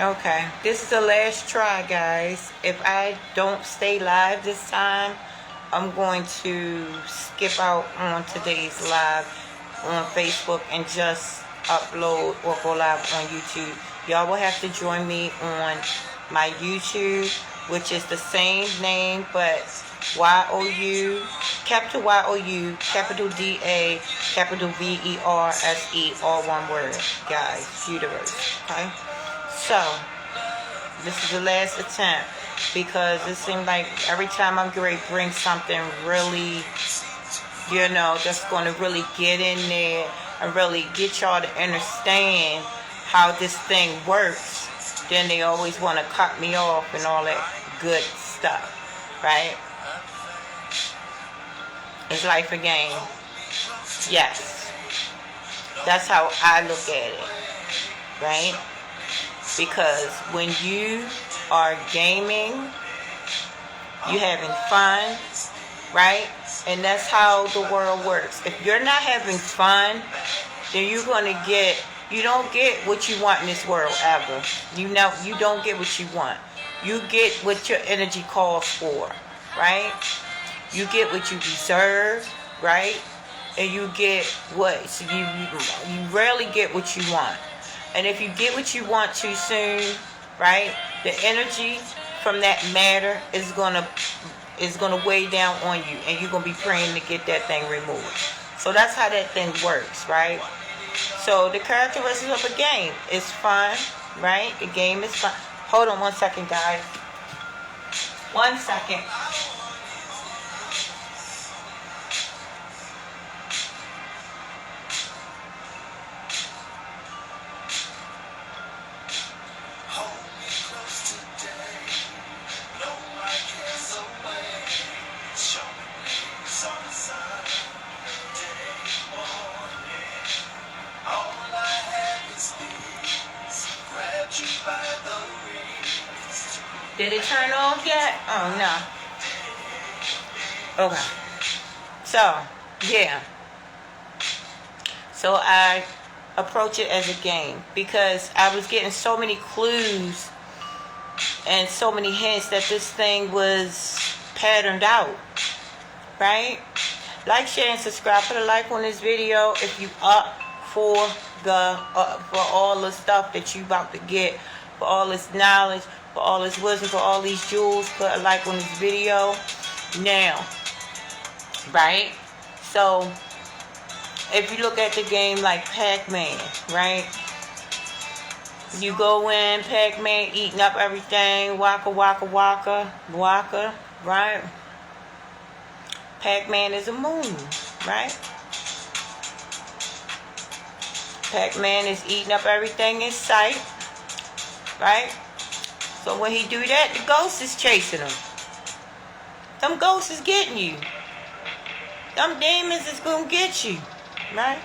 Okay, this is the last try, guys. If I don't stay live this time, I'm going to skip out on today's live on Facebook and just upload or go live on YouTube. Y'all will have to join me on my YouTube, which is the same name, but YOU, capital YOU, capital DA, capital VERSE, all one word, guys, universe, okay? So, this is the last attempt because it seems like every time I'm going to bring something really, that's going to really get in there and really get y'all to understand how this thing works, then they always want to cut me off and all that good stuff, right? Is life a game? Yes. That's how I look at it, right? Because when you are gaming, you having fun, right? And that's how the world works. If you're not having fun, then you don't get what you want in this world ever. You don't get what you want. You get what your energy calls for, right? You get what you deserve, right? And you get what, so you rarely get what you want. And if you get what you want too soon, right, the energy from that matter is gonna weigh down on you, and you're gonna be praying to get that thing removed. So that's how that thing works, right? So the characteristics of a game is fun, right? The game is fun. Hold on 1 second, guys. 1 second. Did it turn off yet? Oh, no. Okay. So, yeah. So I approach it as a game because I was getting so many clues and so many hints that this thing was patterned out, right? Like, share, and subscribe. Put a like on this video if you up for for all the stuff that you about to get, for all this knowledge, for all this wisdom, for all these jewels. Put a like on this video now, right? So if you look at the game like Pac-Man, right? You go in, Pac-Man eating up everything, waka waka waka waka, right? Pac-Man is a moon, right? Pac-Man is eating up everything in sight, right? So when he do that, the ghost is chasing him. Them ghosts is getting you. Them demons is gonna get you, right?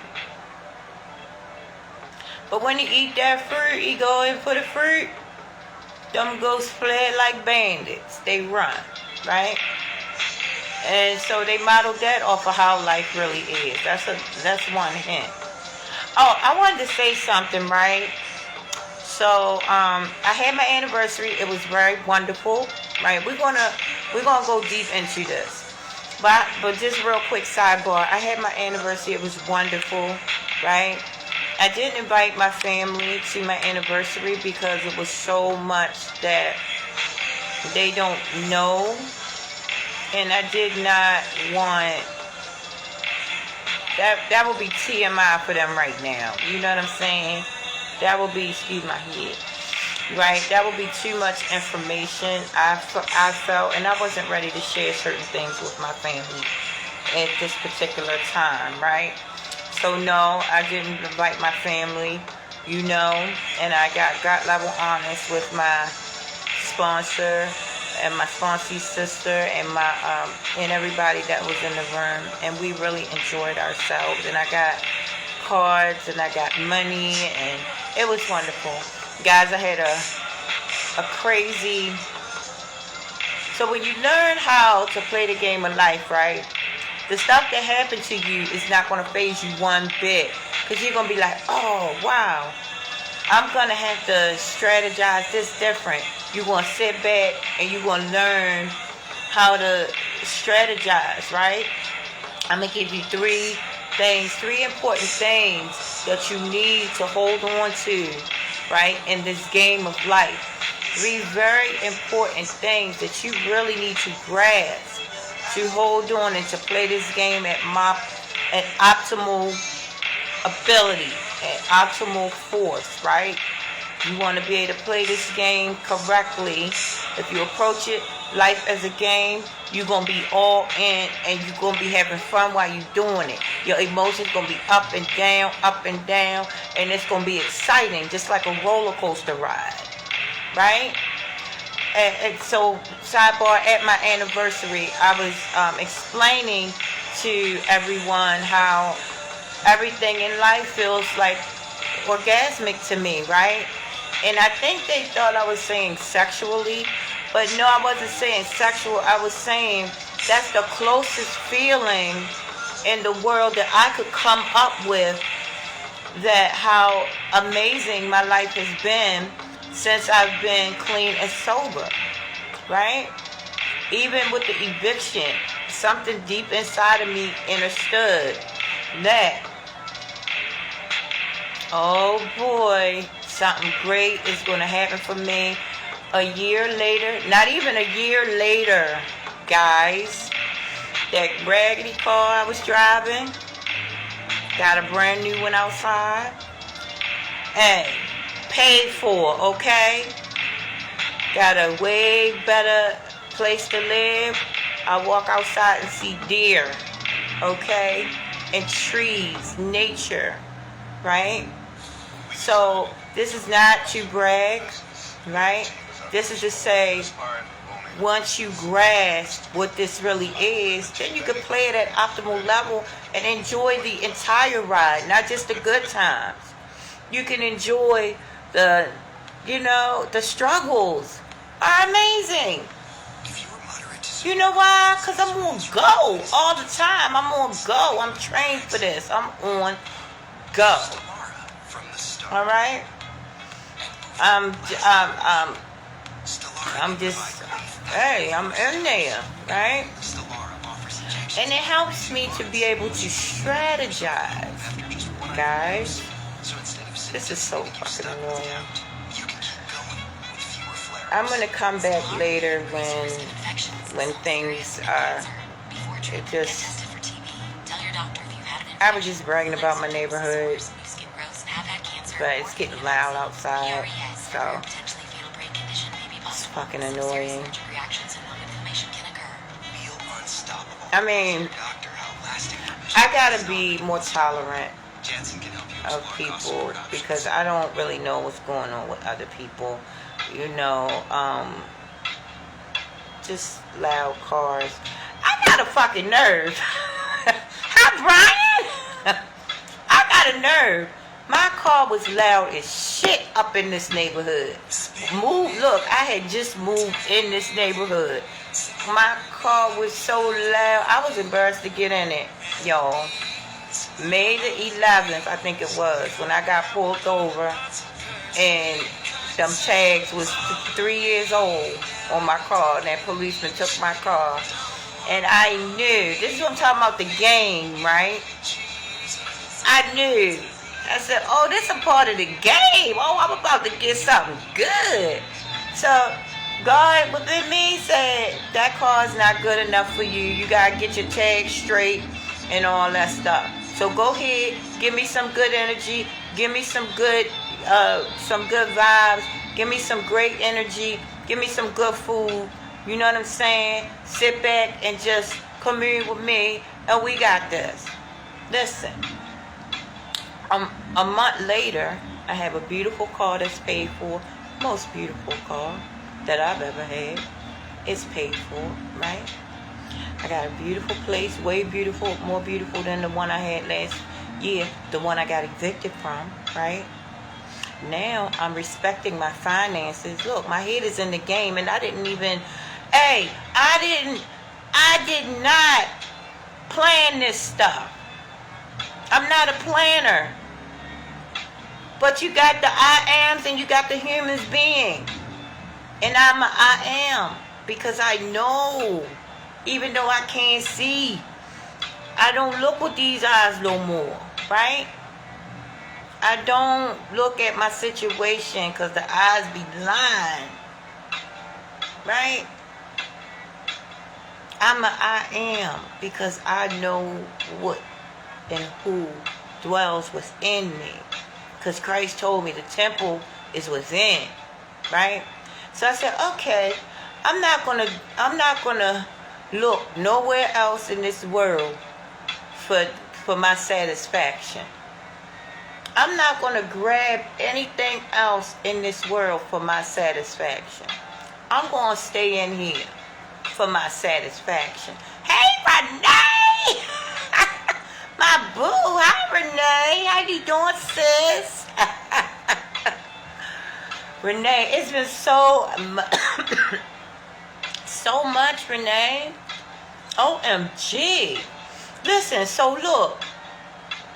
But when he eat that fruit, he go in for the fruit. Them ghosts fled like bandits. They run, right? And so they modeled that off of how life really is. That's one hint. Oh, I wanted to say something, right? So I had my anniversary. It was very wonderful, right? We're gonna go deep into this, but just real quick sidebar. I had my anniversary. It was wonderful, right? I did invite my family to my anniversary because it was so much that they don't know, and I did not want that would be TMI for them right now. You know what I'm saying? That would be, excuse my head, right? That would be too much information. I felt, and I wasn't ready to share certain things with my family at this particular time, right? So no, I didn't invite my family, and I got God level honest with my sponsor and my sponsor's sister and my and everybody that was in the room, and we really enjoyed ourselves. And I got cards and I got money, and it was wonderful, guys. I had a crazy. So when you learn how to play the game of life, right? The stuff that happened to you is not going to faze you one bit, because you're going to be like, oh wow, I'm going to have to strategize this different. You're going to sit back and you're going to learn how to strategize, right? I'm going to give you three important things that you need to hold on to, right, in this game of life. Three very important things that you really need to grasp to hold on and to play this game at optimal ability, at optimal force, right? You want to be able to play this game correctly. If you approach it life as a game, you're going to be all in and you're going to be having fun while you're doing it. Your emotions going to be up and down, and it's going to be exciting, just like a roller coaster ride, right? And so, sidebar, at my anniversary, I was explaining to everyone how everything in life feels like orgasmic to me, right? And I think they thought I was saying sexually, but no, I wasn't saying sexual. I was saying that's the closest feeling in the world that I could come up with, that how amazing my life has been since I've been clean and sober, right? Even with the eviction, something deep inside of me understood that, oh boy, something great is going to happen for me. A year later, not even a year later, guys, that raggedy car I was driving, got a brand new one outside. Hey, paid for, okay? Got a way better place to live. I walk outside and see deer, okay? And trees, nature, right? So this is not to brag, right? This is to say, once you grasp what this really is, then you can play it at optimal level and enjoy the entire ride, not just the good times. You can enjoy the struggles are amazing. You know why? Because I'm on go all the time. I'm on go. I'm trained for this. I'm on go. All right? I'm just, hey, I'm in there, right? And it helps me to be able to strategize, guys. This is so fucking annoying. I'm going to come back later when things are, it just, I was just bragging about my neighborhood, but it's getting loud outside, so it's fucking annoying. I mean, I gotta be more tolerant of people because I don't really know what's going on with other people. Just loud cars. I got a fucking nerve. Hi, Brian. I got a nerve. My car was loud as shit up in this neighborhood. Look, I had just moved in this neighborhood. My car was so loud. I was embarrassed to get in it, y'all. May the 11th, I think it was, when I got pulled over and them tags was 3 years old on my car, and that policeman took my car. And I knew, this is what I'm talking about, the game, right? I knew. I said, oh, this is a part of the game. Oh, I'm about to get something good. So God within me said, that car is not good enough for you. You got to get your tag straight and all that stuff. So go ahead, give me some good energy. Give me some good vibes. Give me some great energy. Give me some good food. You know what I'm saying? Sit back and just commune with me, and we got this. Listen. A month later, I have a beautiful car that's paid for. Most beautiful car that I've ever had. It's paid for, right? I got a beautiful place, way beautiful, more beautiful than the one I had last year, the one I got evicted from, right? Now I'm respecting my finances. Look, my head is in the game, and I did not plan this stuff. I'm not a planner. But you got the I ams and you got the humans being. And I'm a I am. Because I know. Even though I can't see. I don't look with these eyes no more. Right? I don't look at my situation because the eyes be blind. Right? I'm a I am because I know what and who dwells within me. Because Christ told me the temple is within. Right? So I said, okay, I'm not gonna look nowhere else in this world for my satisfaction. I'm not going to grab anything else in this world for my satisfaction. I'm going to stay in here for my satisfaction. Hey, Renee! My boo. Hi, Renee. How you doing, sis? Renee, it's been so much, Renee. OMG. Listen, so look.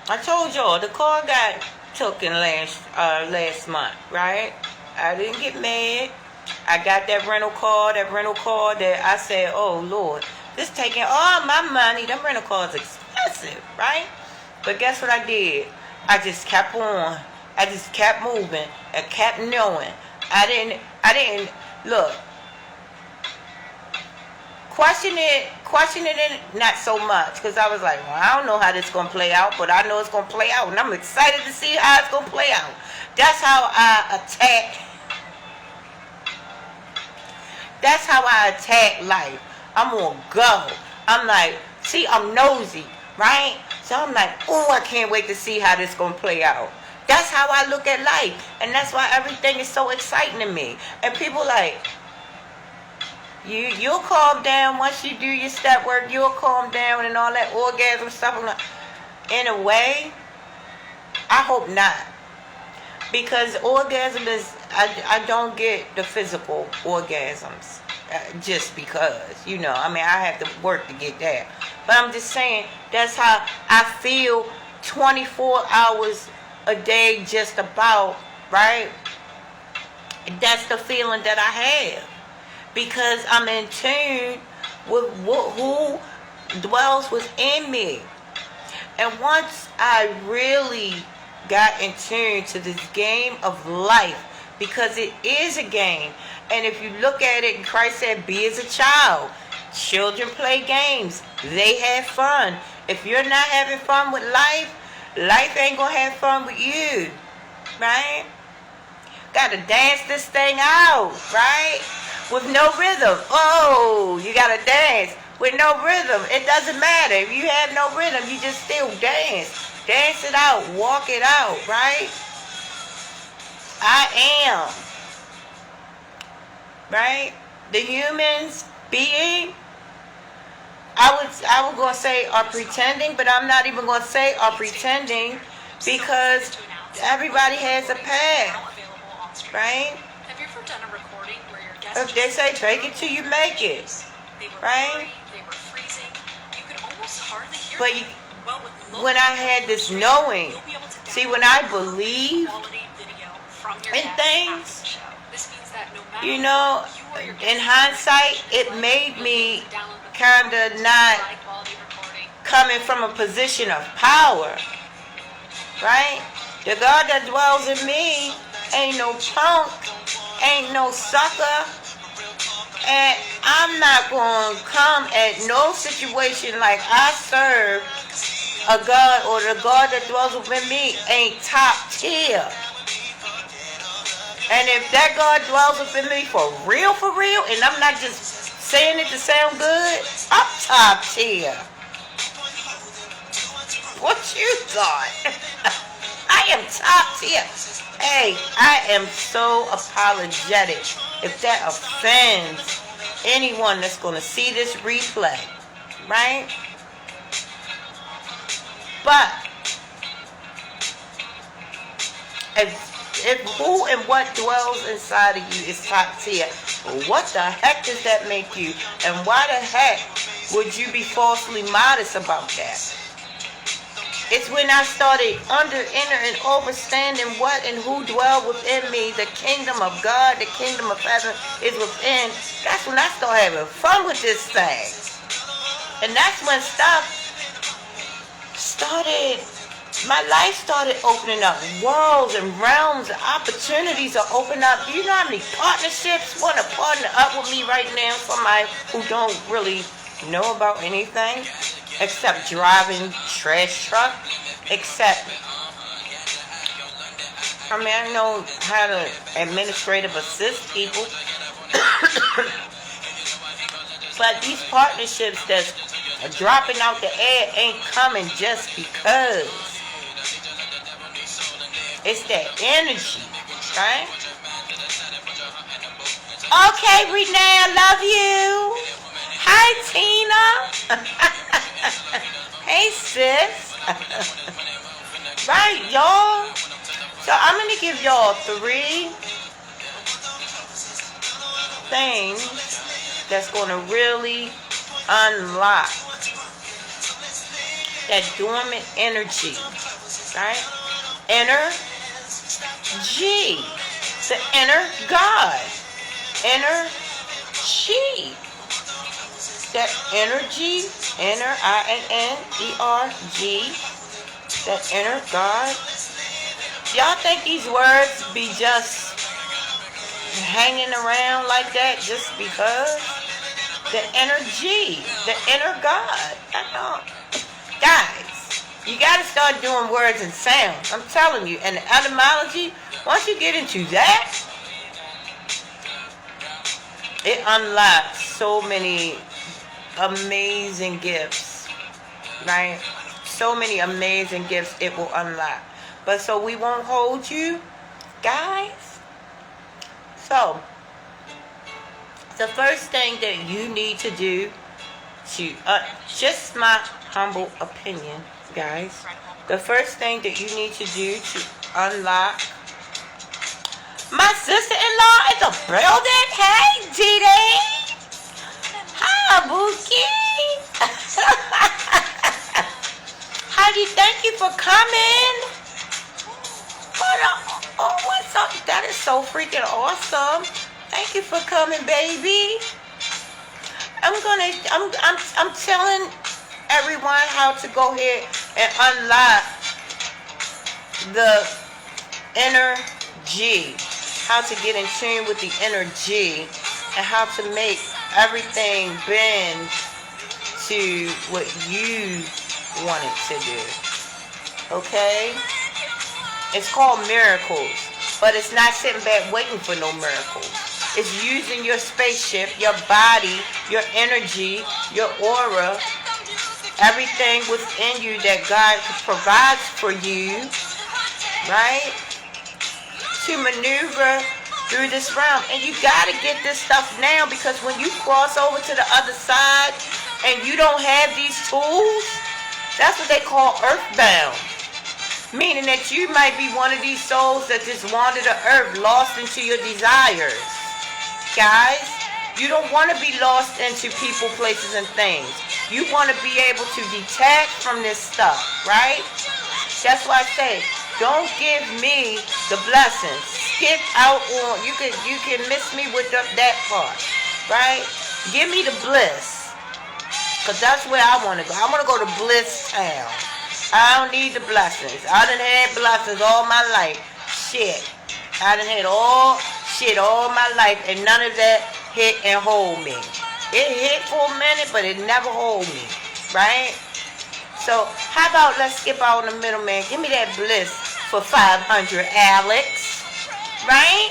I told y'all the car got taken last month, right? I didn't get mad. I got that rental car that I said, oh Lord, this taking all my money. Them rental cars expensive, right? But guess what I did? I just kept on. I just kept moving and kept knowing. I didn't look. Question it not so much, because I was like, well, I don't know how this going to play out, but I know it's going to play out, and I'm excited to see how it's going to play out. That's how I attack life. I'm going to go. I'm like, see, I'm nosy, right? So I'm like, oh, I can't wait to see how this going to play out. That's how I look at life, and that's why everything is so exciting to me. And people like, You'll calm down once you do your step work. You'll calm down and all that orgasm stuff. In a way, I hope not. Because orgasm is, I don't get the physical orgasms. Just because, I have to work to get that. But I'm just saying, that's how I feel 24 hours a day just about, right? That's the feeling that I have. Because I'm in tune with who dwells within me. And once I really got in tune to this game of life, because it is a game. And if you look at it, Christ said, be as a child. Children play games. They have fun. If you're not having fun with life, life ain't going to have fun with you. Right? Got to dance this thing out. Right? With no rhythm. Oh, you got to dance with no rhythm. It doesn't matter. If you have no rhythm, you just still dance. Dance it out. Walk it out, right? I am. Right? The humans being, I was going to say are pretending, but I'm not even going to say are pretending because everybody has a path. Right? Have you ever done a recording where your guest If they say take it till you make it, right? They were freezing. You could almost hardly hear But them. when I had this knowing, see, when I believe in things, in hindsight, it made me kind of not coming from a position of power, right? The God that dwells in me ain't no punk, ain't no sucker, and I'm not going to come at no situation like I serve a God, or the God that dwells within me ain't top tier. And if that God dwells within me for real, and I'm not just saying it to sound good, I'm top tier. What you thought? I am top tier. Hey, I am so apologetic if that offends anyone that's going to see this replay, right? But if who and what dwells inside of you is top tier, what the heck does that make you? And why the heck would you be falsely modest about that? It's when I started enter and understanding what and who dwell within me. The kingdom of God, the kingdom of heaven is within. That's when I started having fun with this thing. And that's when stuff started, my life started opening up. Worlds and realms and opportunities are opening up. Do you know how many partnerships want to partner up with me right now? Somebody who don't really know about anything except driving trash truck, except, I mean, I know how to administrative assist people. But these partnerships that's dropping out the air ain't coming just because. It's that energy, right? Okay, Renee, I love you. Hi, Tina. Hey, sis. Right, y'all. So I'm going to give y'all 3 things that's going to really unlock that dormant energy, right? Energy, the inner God, energy, that energy, inner, I-N-N-E-R-G, that inner God. Y'all think these words be just hanging around like that just because? The energy, the inner God. I know. Guys, you got to start doing words and sounds. I'm telling you. And the etymology, once you get into that, it unlocks so many amazing gifts, right? So many amazing gifts it will unlock. But so we won't hold you, guys. So, the first thing that you need to do to, just my humble opinion, guys, the first thing that you need to do to unlock, my sister-in-law is a building. Hey, Dee. Hi, Bookie. Heidi, thank you for coming. Oh, what's up? That is so freaking awesome. Thank you for coming, baby. I'm telling everyone how to go ahead and unlock the energy, how to get in tune with the energy, and how to make everything bend to what you want it to do. Okay? It's called miracles, but it's not sitting back waiting for no miracles. It's using your spaceship, your body, your energy, your aura, everything within you that God provides for you, right? To maneuver through this realm. And you got to get this stuff now, because when you cross over to the other side and you don't have these tools, that's what they call earthbound. Meaning that you might be one of these souls that just wander the earth, lost into your desires. Guys, you don't want to be lost into people, places, and things. You want to be able to detach from this stuff, right? That's why I say, don't give me the blessings. Skip out on, you can miss me with that part, right? Give me the bliss. Because that's where I want to go. I want to go to Bliss Town. I don't need the blessings. I done had blessings all my life. Shit. I done had all my life, and none of that hit and hold me. It hit for a minute, but it never hold me. Right? So, how about let's skip out on the middleman. Give me that bliss for 500, Alex. Right?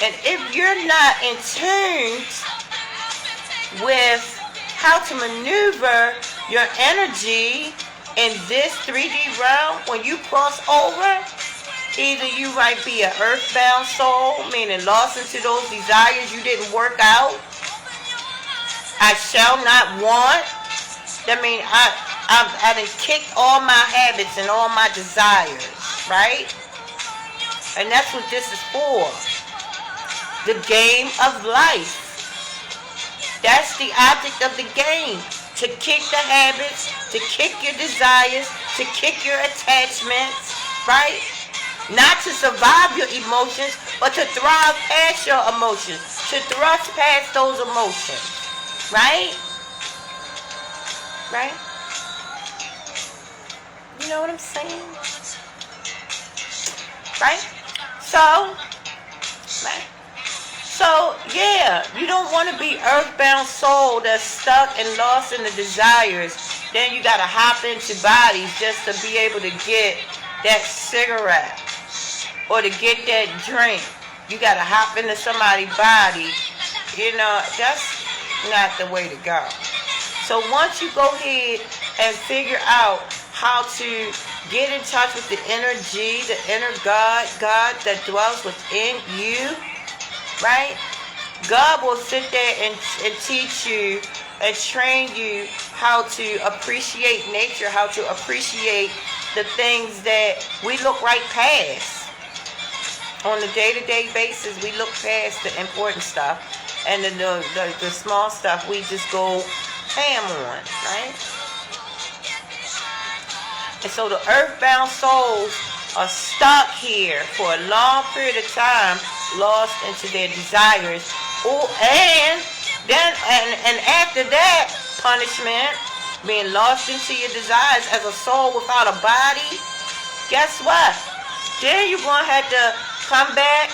And if you're not in tune with how to maneuver your energy in this 3D realm, when you cross over, either you might be an earthbound soul, meaning lost into those desires you didn't work out. I shall not want. I mean, I done kicked all my habits and all my desires, right? And that's what this is for. The game of life. That's the object of the game. to kick the habits, to kick your desires, to kick your attachments, right? Not to survive your emotions, but to thrive past your emotions, to thrust past those emotions, right? Right? You know what I'm saying? Right? So, right? So, yeah, you don't want to be earthbound soul that's stuck and lost in the desires. Then you got to hop into bodies just to be able to get that cigarette or to get that drink. You got to hop into somebody's body. You know, that's not the way to go. So once you go ahead and figure out how to get in touch with the inner G, the inner God that dwells within you, right? God will sit there and teach you and train you how to appreciate nature, how to appreciate the things that we look right past. On a day-to-day basis, we look past the important stuff, and the small stuff we just go ham on, right? And so the earthbound souls are stuck here for a long period of time, lost into their desires. Oh, and then and after that punishment, being lost into your desires as a soul without a body, guess what? Then you're gonna have to come back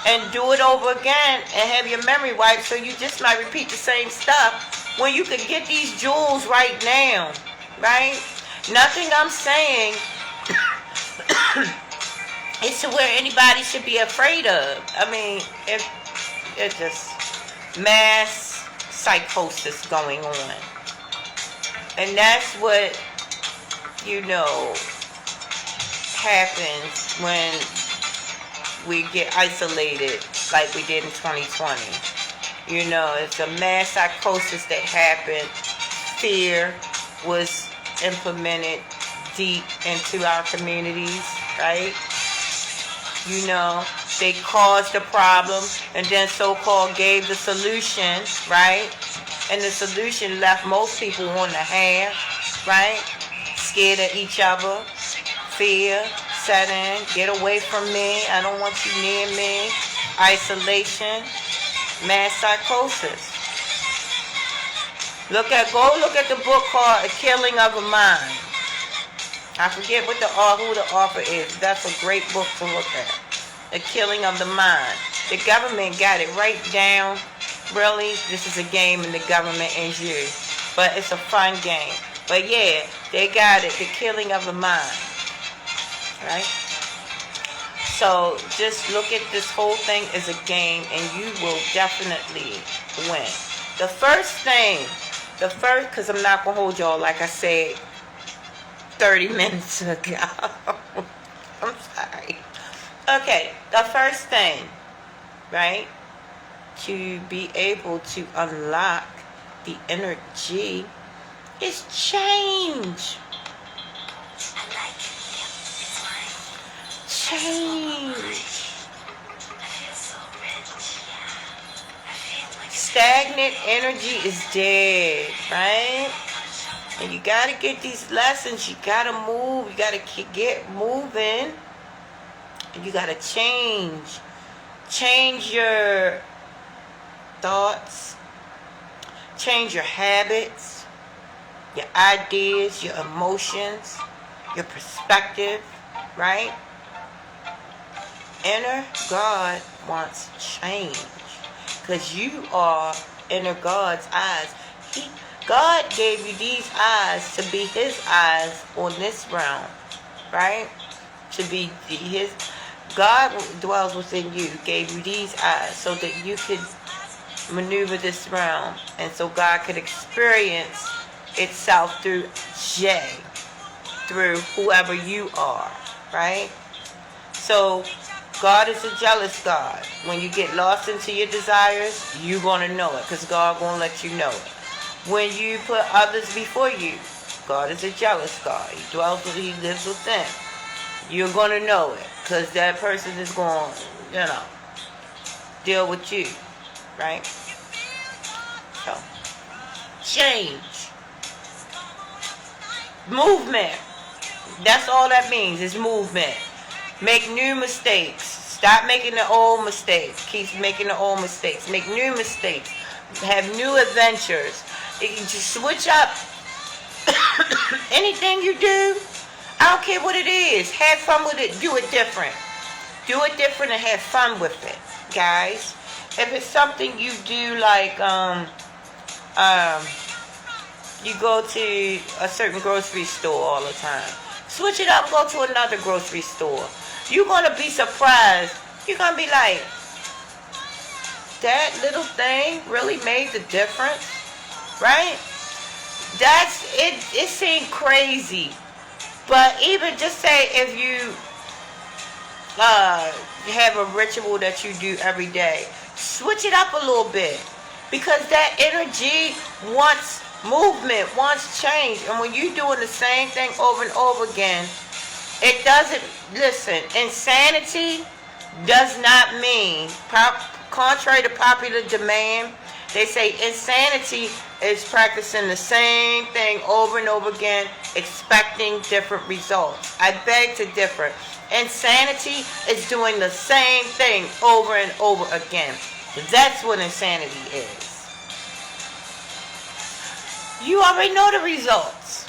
and do it over again and have your memory wiped, so you just might repeat the same stuff when you could get these jewels right now, right? Nothing I'm saying is to where anybody should be afraid of. I mean, it's just mass psychosis going on. And that's what, you know, happens when we get isolated like we did in 2020. You know, it's a mass psychosis that happened. Fear was implemented deep into our communities, right? You know, they caused the problem and then so-called gave the solution, right? And the solution left most people on the half, right? Scared of each other. Fear set in. Get away from me. I don't want you near me. Isolation. Mass psychosis. Go look at the book called A Killing of a Mind. I forget who the author is. That's a great book to look at. The Killing of the Mind. The government got it right down. Really, this is a game and the government is you. But it's a fun game. But yeah, they got it. The Killing of the Mind. Right? So just look at this whole thing as a game and you will definitely win. Because I'm not going to hold y'all like I said 30 minutes ago. I'm sorry. Okay, the first thing, right, to be able to unlock the inner G is change. Change. Stagnant energy is dead, right? And you got to get these lessons. You got to move. You got to get moving. And you got to change. Change your thoughts. Change your habits. Your ideas. Your emotions. Your perspective, right? Inner God wants change. Because you are inner God's eyes. God gave you these eyes to be His eyes on this realm, right? To be His. God dwells within you. Gave you these eyes so that you could maneuver this realm, and so God could experience itself through J, through whoever you are, right? So God is a jealous God. When you get lost into your desires, you're going to know it because God going to let you know it. When you put others before you, God is a jealous God. He lives within. You're going to know it because that person is going to, deal with you, right? So, change. Movement. That's all that means, is movement. Make new mistakes. Stop making the old mistakes. Keep making the old mistakes. Make new mistakes. Have new adventures. You can just switch up anything you do. I don't care what it is. Have fun with it. Do it different. Do it different and have fun with it, guys. If it's something you do, like you go to a certain grocery store all the time, switch it up. Go to another grocery store. You're gonna be surprised. You're gonna be like, that little thing really made the difference, right? That's it. It seemed crazy, but even just say if you have a ritual that you do every day, switch it up a little bit, because that energy wants movement, wants change. And when you're doing the same thing over and over again, it doesn't, listen, insanity does not mean, contrary to popular demand, they say insanity is practicing the same thing over and over again, expecting different results. I beg to differ. Insanity is doing the same thing over and over again. That's what insanity is. You already know the results.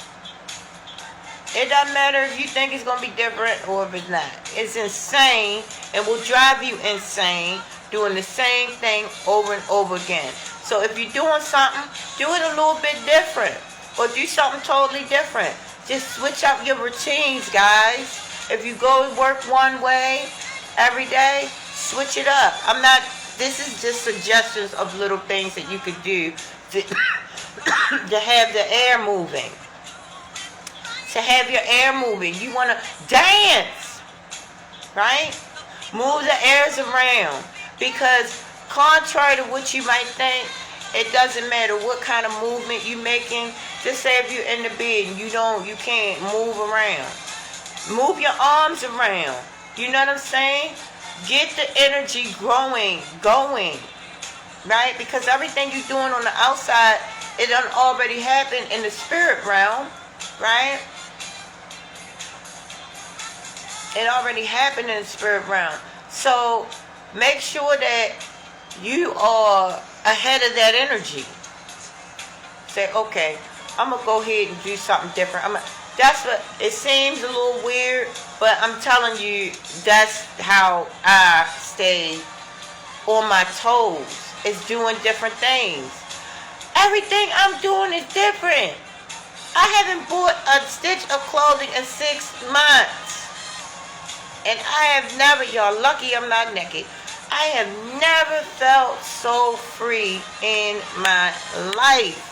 It doesn't matter if you think it's going to be different or if it's not. It's insane and will drive you insane doing the same thing over and over again. So if you're doing something, do it a little bit different. Or do something totally different. Just switch up your routines, guys. If you go to work one way every day, switch it up. This is just suggestions of little things that you could do to have the air moving. To have your air moving. You want to dance, right? Move the airs around. Because contrary to what you might think, it doesn't matter what kind of movement you're making. Just say if you're in the bed and you can't move around. Move your arms around. You know what I'm saying? Get the energy going. Right? Because everything you're doing on the outside, it done already happened in the spirit realm. Right? It already happened in the spirit realm. So make sure that you are ahead of that energy. Say, okay, I'm going to go ahead and do something different. That's what, it seems a little weird, but I'm telling you, that's how I stay on my toes. Is doing different things. Everything I'm doing is different. I haven't bought a stitch of clothing in 6 months. And I have never, y'all lucky I'm not naked, I have never felt so free in my life.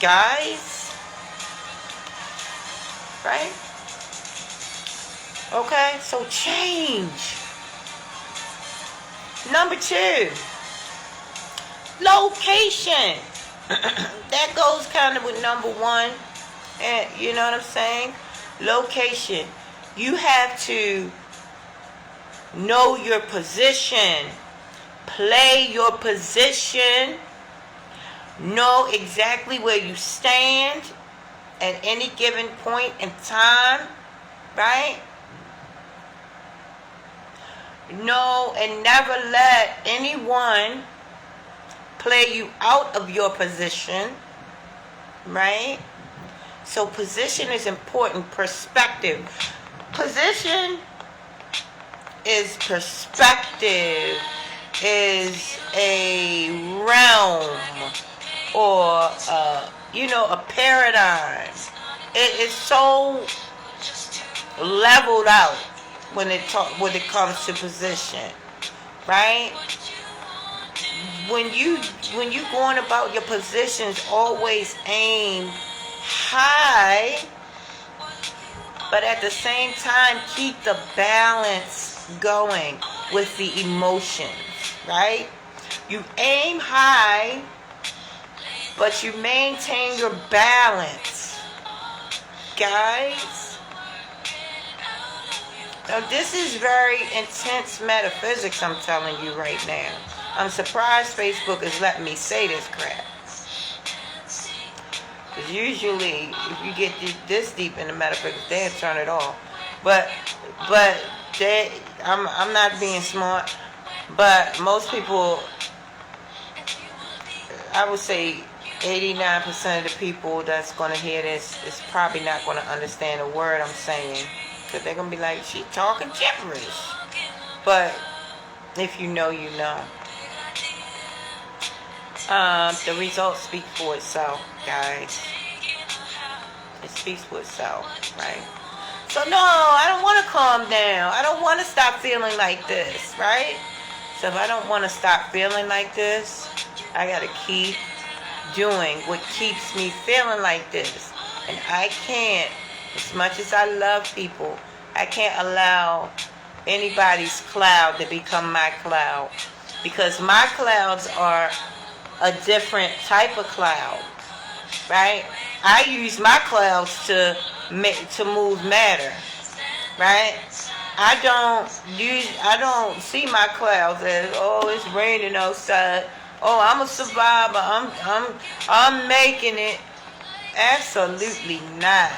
Guys. Right? Okay, so change. Number 2. Location. That goes kind of with number 1. And you know what I'm saying? Location. You have to know your position. Play your position. Know exactly where you stand at any given point in time. Right? Know and never let anyone play you out of your position. Right? So position is important. Perspective. Position is perspective, is a realm, or a paradigm. It is so leveled out when it comes to position, right? When you going about your positions, always aim high, but at the same time keep the balance going with the emotions, right? You aim high, but you maintain your balance, guys. Now this is very intense metaphysics I'm telling you right now. I'm surprised Facebook is letting me say this crap. 'Cause usually, if you get this deep in the metaphysics, they'll turn it off. But I'm not being smart. But most people, I would say 89% of the people that's going to hear this is probably not going to understand a word I'm saying. Because they're going to be like, she talking gibberish. But if you know, you know. The results speak for itself, guys. It speaks for itself, right? So no, I don't want to calm down. I don't want to stop feeling like this, right? So if I don't want to stop feeling like this, I got to keep doing what keeps me feeling like this. And I can't, as much as I love people, I can't allow anybody's cloud to become my cloud. Because my clouds are a different type of cloud, right? I use my clouds to move matter, right? I don't see my clouds as, oh, it's raining outside. Oh, I'm a survivor. I'm making it. Absolutely not.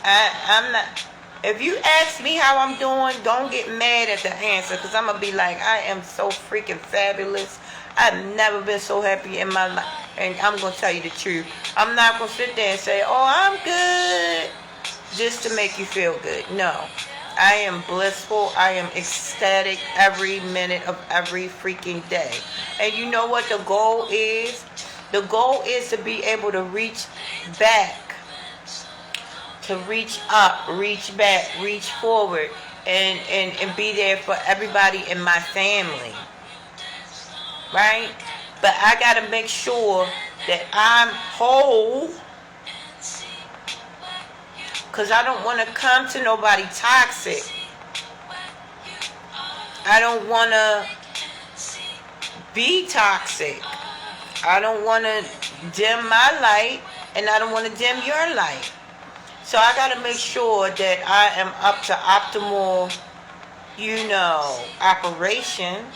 I'm not. If you ask me how I'm doing, don't get mad at the answer, because I'm going to be like, I am so freaking fabulous. I've never been so happy in my life. And I'm going to tell you the truth. I'm not going to sit there and say, oh, I'm good, just to make you feel good. No. I am blissful. I am ecstatic every minute of every freaking day. And you know what the goal is? The goal is to be able to reach back. To reach up, reach back, reach forward, and be there for everybody in my family. Right? But I got to make sure that I'm whole, because I don't want to come to nobody toxic. I don't want to be toxic. I don't want to dim my light, and I don't want to dim your light. So I got to make sure that I am up to optimal, operation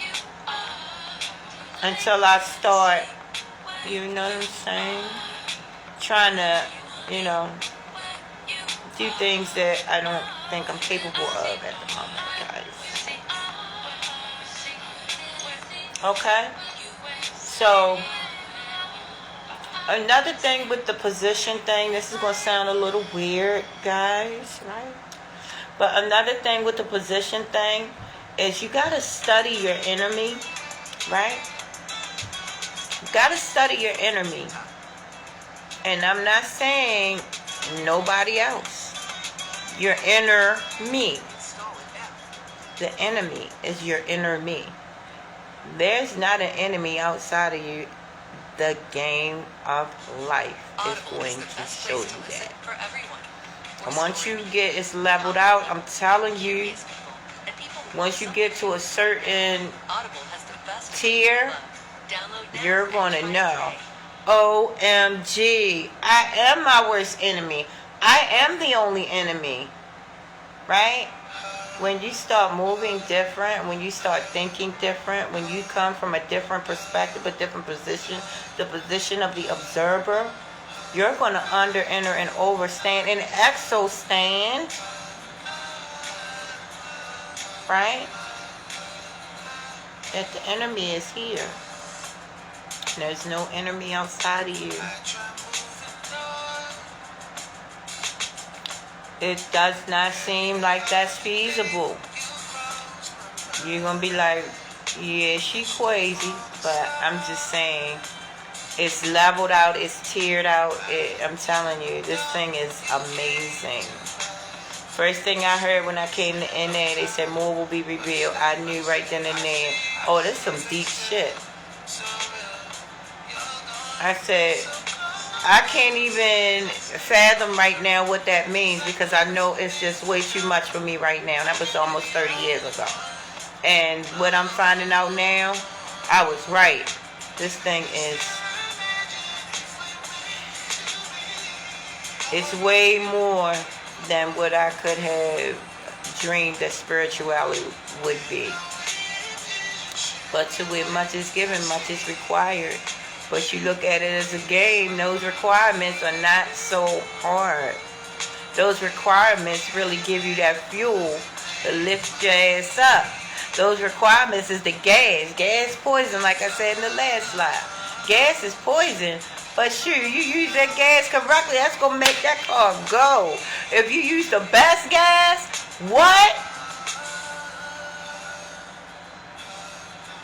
until I start, you know what I'm saying? Trying to, do things that I don't think I'm capable of at the moment, guys. Okay? So, another thing with the position thing, this is going to sound a little weird, guys, right? But another thing with the position thing is you got to study your enemy, right? You got to study your enemy. And I'm not saying nobody else. Your inner me. The enemy is your inner me. There's not an enemy outside of you. The game of life is going to show you that. And once you get it leveled out, I'm telling you, once you get to a certain tier, you're going to know. OMG, I am my worst enemy. I am the only enemy. Right? When you start moving different, when you start thinking different, when you come from a different perspective, a different position, the position of the observer, you're going to under, enter, and overstand and exostand. Right? That the enemy is here. There's no enemy outside of you. It does not seem like that's feasible. You're going to be like, yeah, she crazy. But I'm just saying, it's leveled out, it's tiered out. I'm telling you, this thing is amazing. First thing I heard when I came to NA, they said more will be revealed. I knew right then and there, oh, this is some deep shit. I said, I can't even fathom right now what that means, because I know it's just way too much for me right now. That was almost 30 years ago. And what I'm finding out now, I was right. This thing it's way more than what I could have dreamed that spirituality would be. But to where much is given, much is required. But you look at it as a game, those requirements are not so hard. Those requirements really give you that fuel to lift your ass up. Those requirements is the gas. Gas poison, like I said in the last slide. Gas is poison, but shoot, you use that gas correctly, that's going to make that car go. If you use the best gas, what?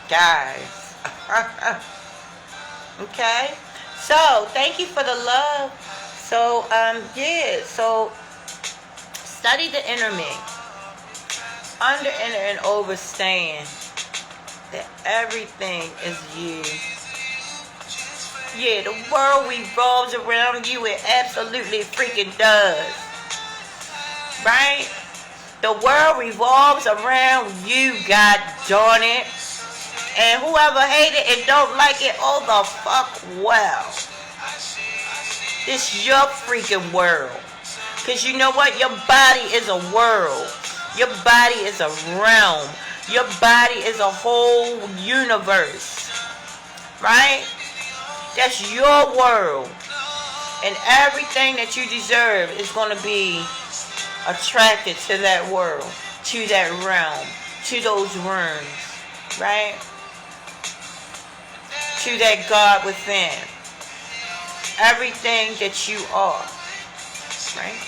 Guys. Okay? So, thank you for the love. So, yeah, so study the inner me. Under, enter, and overstand that everything is you. Yeah, the world revolves around you. It absolutely freaking does. Right? The world revolves around you, god darn it. And whoever hate it and don't like it, oh the fuck well. This your freaking world. Because you know what? Your body is a world. Your body is a realm. Your body is a whole universe. Right? That's your world. And everything that you deserve is going to be attracted to that world, to that realm, to those rooms. Right? To that God within. Everything that you are. Right?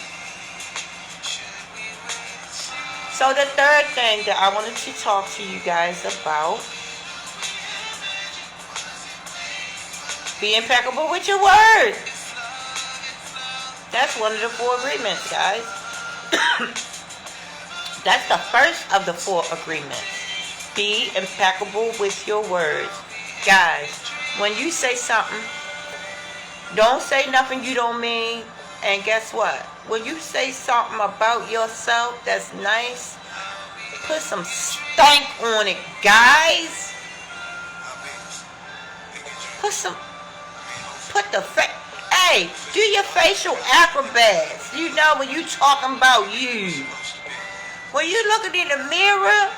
So the third thing that I wanted to talk to you guys about, be impeccable with your word. That's one of the 4 agreements, guys. That's the first of the 4 agreements. Be impeccable with your words. Guys, when you say something, don't say nothing you don't mean. And guess what? When you say something about yourself that's nice, put some stank on it, guys. Hey, do your facial acrobats. You know when you talking about you. When you looking in the mirror,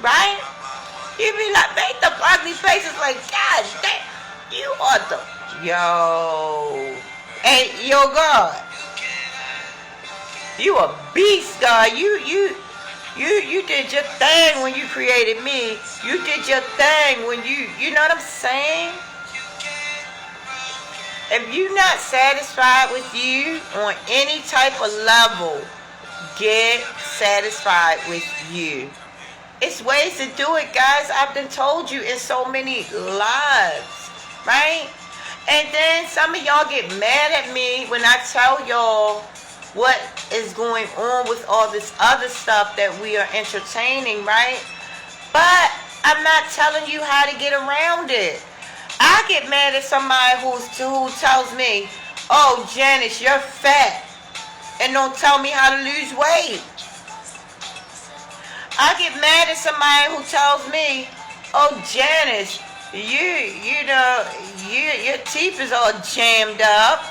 right? You be like, make the ugly faces like, God damn, you are the, yo. Hey, yo, God. You a beast, God. You did your thing when you created me. You did your thing when you know what I'm saying? If you're not satisfied with you on any type of level, get satisfied with you. It's ways to do it, guys. I've been told you in so many lives, right? And then some of y'all get mad at me when I tell y'all what is going on with all this other stuff that we are entertaining, right? But I'm not telling you how to get around it. I get mad at somebody who tells me, oh, Janice, you're fat, and don't tell me how to lose weight. I get mad at somebody who tells me, oh, Janice, your teeth is all jammed up,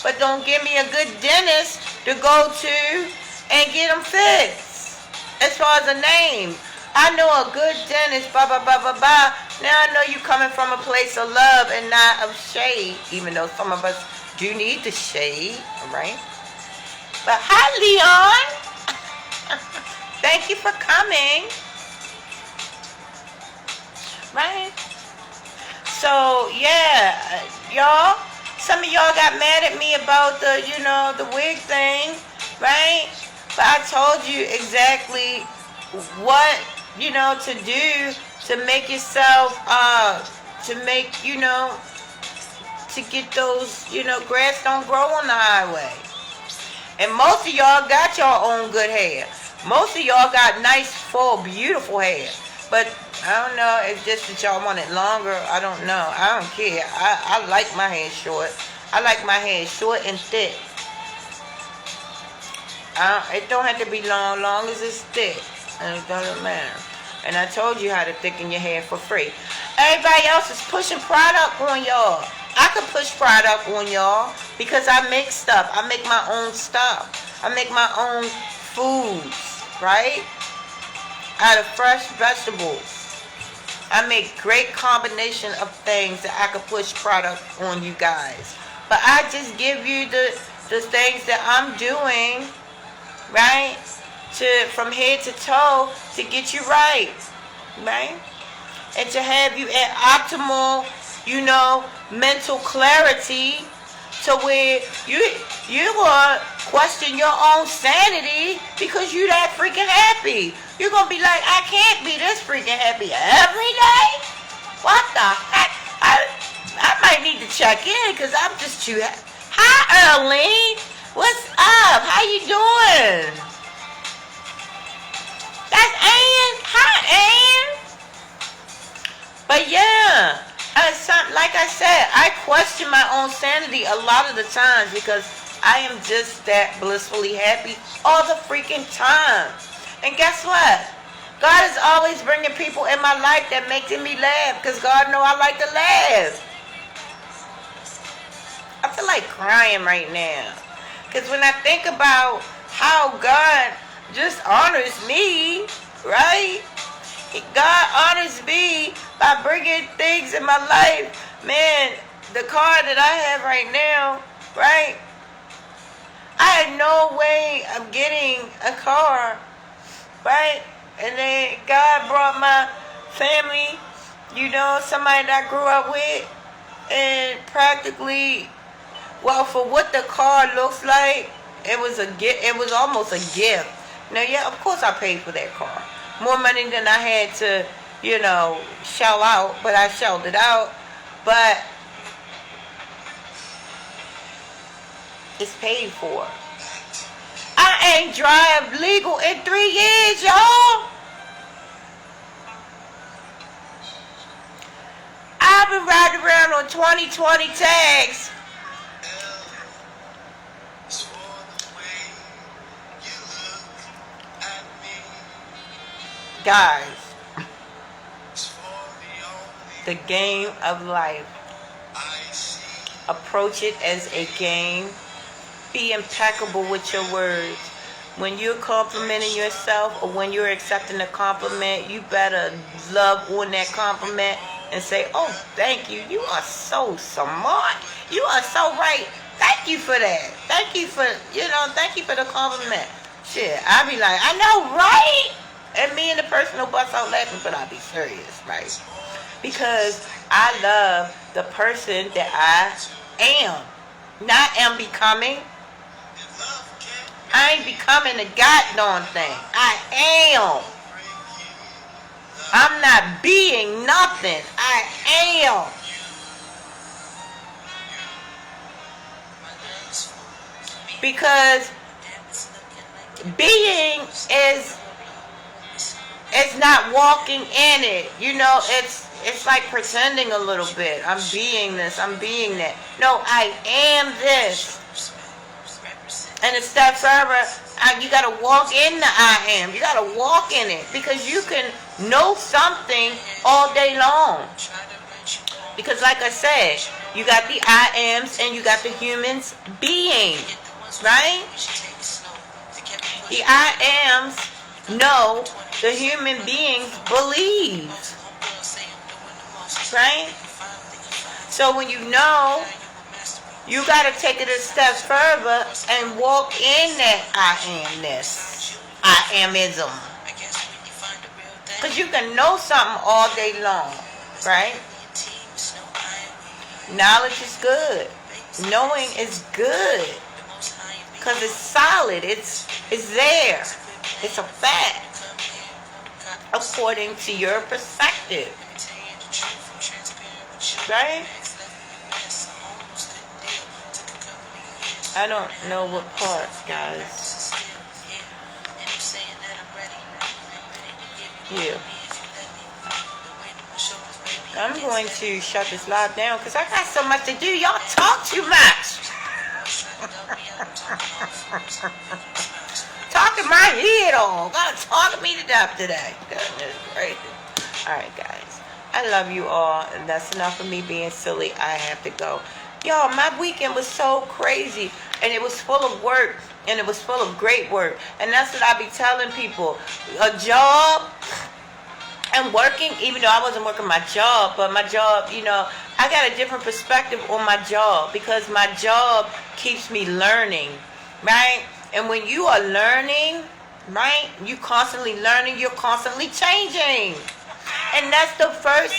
but don't give me a good dentist to go to and get them fixed. As far as a name, I know a good dentist, blah, blah, blah, blah, blah. Now I know you coming from a place of love and not of shade, even though some of us do need the shade, right? But hi, Leon. Thank you for coming. Right? So, yeah, y'all, some of y'all got mad at me about the wig thing, right? But I told you exactly what, to do to make yourself, to get those, grass don't grow on the highway. And most of y'all got your own good hair. Most of y'all got nice, full, beautiful hair. But I don't know, it's just that y'all want it longer. I don't know. I don't care. I like my hair short. I like my hair short and thick. It don't have to be long as it's thick. And it doesn't matter. And I told you how to thicken your hair for free. Everybody else is pushing product on y'all. I can push product on y'all because I make stuff. I make my own stuff. I make my own foods, right? Out of fresh vegetables. I make great combination of things that I could push product on you guys. But I just give you the things that I'm doing, right? From head to toe to get you right, right? And to have you at optimal, mental clarity, to where you're gonna question your own sanity because you that freaking happy. You're gonna be like, I can't be this freaking happy every day. What the heck? I might need to check in because I'm just too happy. Hi, Earlene. What's up? How you doing? That's Ann. Hi, Ann. But yeah, like I said, I question my own sanity a lot of the times because I am just that blissfully happy all the freaking time. And guess what? God is always bringing people in my life that making me laugh because God know I like to laugh. I feel like crying right now because when I think about how God just honors me, right? God honors me by bringing things in my life. Man, the car that I have right now, right? I had no way of getting a car, right? And then God brought my family, somebody that I grew up with, and practically, well, for what the car looks like, it was a gift. It was almost a gift. Now, yeah, of course I paid for that car. More money than I had to, shell out, but I shelled it out. But it's paid for. I ain't drive legal in 3 years, y'all. I've been riding around on 2020 tags. Guys, the game of life. Approach it as a game. Be impeccable with your words. When you're complimenting yourself or when you're accepting a compliment, you better love on that compliment and say, oh, thank you. You are so smart. You are so right. Thank you for that. Thank you for the compliment. Shit, I be like, I know, right? And me and the person who busts out laughing, but I'll be serious, right? Because I love the person that I am. Not am becoming. I ain't becoming a goddamn thing. I am. I'm not being nothing. I am. Because being is not walking in it. It's like pretending a little bit. I'm being this, I'm being that. No, I am this. And a step further, you got to walk in the I am. You got to walk in it. Because you can know something all day long. Because like I said, you got the I ams and you got the humans being. Right? The I ams know, the human beings believe. Right? So when you know, you got to take it a step further and walk in that I amness. I amism. Because you can know something all day long. Right? Knowledge is good. Knowing is good. Because it's solid. It's there. It's a fact. According to your perspective. Right? I don't know what parts, guys. Yeah. I'm going to shut this live down because I got so much to do. Y'all talk too much. Talking my head off. God talking me to death today. Goodness gracious. Alright, guys. I love you all. And that's enough of me being silly. I have to go. Y'all, my weekend was so crazy. And it was full of work. And it was full of great work. And that's what I be telling people. A job and working, even though I wasn't working my job, but my job, I got a different perspective on my job because my job keeps me learning, right? And when you are learning, right, you constantly learning, you're constantly changing. And that's the first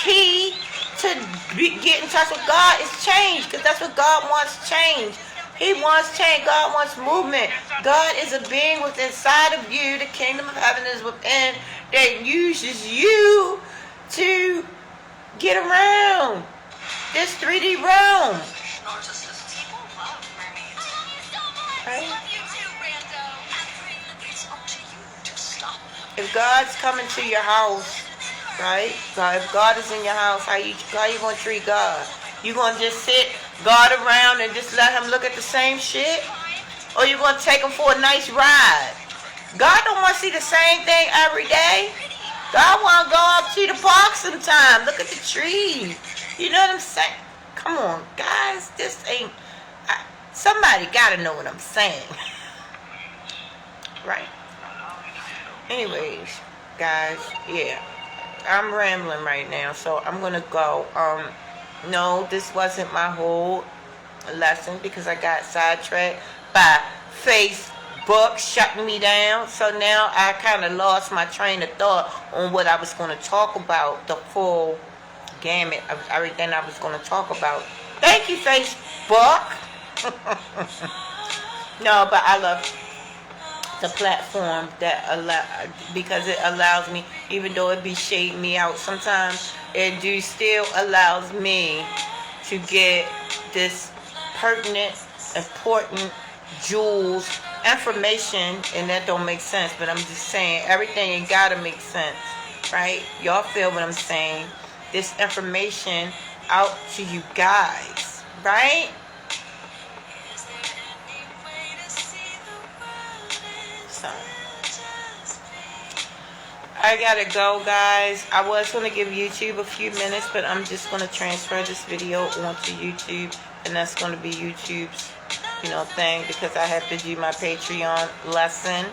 key to get in touch with God is change, because that's what God wants, change. He wants change. God wants movement. God is a being within inside of you. The kingdom of heaven is within, that uses you to get around this 3D realm. People love mermaids. Right? Love you too, Brando. It's up to you to stop them. If God's coming to your house, right? If God is in your house, how you gonna treat God? You gonna just sit God around and just let him look at the same shit? Or you gonna take him for a nice ride? God don't want to see the same thing every day. God want to go up to the park sometime. Look at the trees. You know what I'm saying? Come on, guys. This ain't... somebody got to know what I'm saying. Right? Anyways, guys, yeah. I'm rambling right now, so I'm going to go. No, this wasn't my whole lesson because I got sidetracked by Facebook shutting me down. So now I kind of lost my train of thought on what I was going to talk about, the full gamut of everything I was going to talk about. Thank you, Facebook. No, but I love the platform because it allows me, even though it be shading me out sometimes, it still allows me to get this pertinent, important jewels, information, and that don't make sense, but I'm just saying everything ain't gotta make sense, right? Y'all feel what I'm saying? This information out to you guys, right? So I gotta go, guys. I was gonna give YouTube a few minutes, but I'm just gonna transfer this video onto YouTube, and that's gonna be YouTube's, thing, because I have to do my Patreon lesson.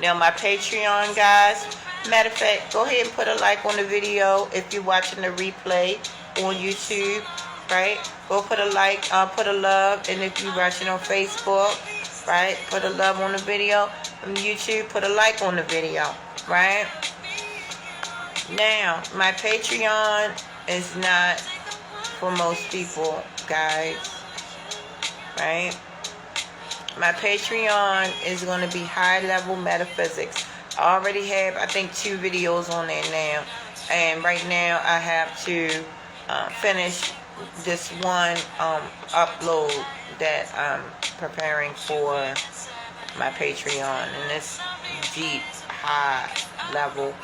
Now, my Patreon, guys, matter of fact, go ahead and put a like on the video if you're watching the replay on YouTube, right? Go put a like, put a love, and if you're watching on Facebook, right, put a love on the video. On YouTube, put a like on the video, right? Now, my Patreon is not for most people, guys, right? My Patreon is going to be high level metaphysics. I already have, I think, 2 videos on there now, and right now I have to finish this one upload that I'm preparing for my Patreon, and it's deep, high level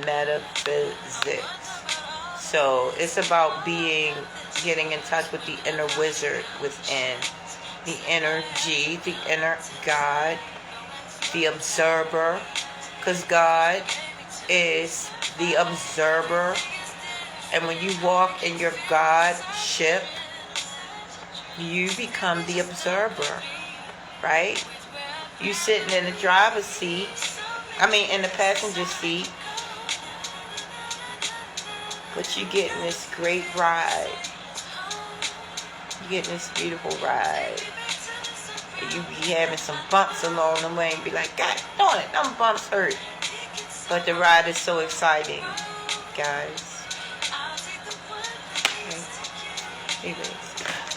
metaphysics. So it's about getting in touch with the inner wizard within, the inner G, the inner God, the observer, because God is the observer. And when you walk in your Godship, you become the observer, right? You sitting in the driver's seat, in the passenger seat, but you getting this great ride. You getting this beautiful ride. And you be having some bumps along the way and be like, God darn it, them bumps hurt. But the ride is so exciting, guys.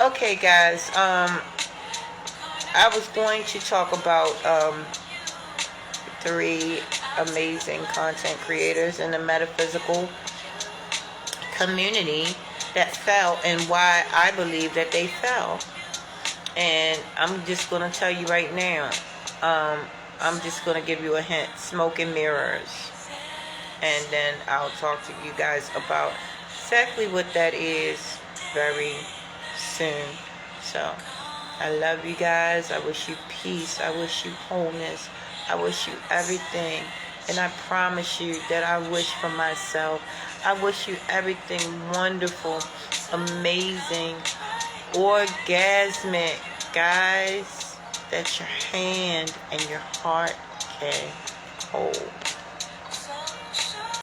Okay, guys. I was going to talk about 3 amazing content creators in the metaphysical community that fell, and why I believe that they fell. And I'm just going to tell you right now, I'm just going to give you a hint: smoke and mirrors. And then I'll talk to you guys about exactly what that is very soon. So I love you guys. I wish you peace. I wish you wholeness. I wish you everything. And I promise you that I wish for myself. I wish you everything wonderful, amazing, orgasmic, guys, that your hand and your heart can hold.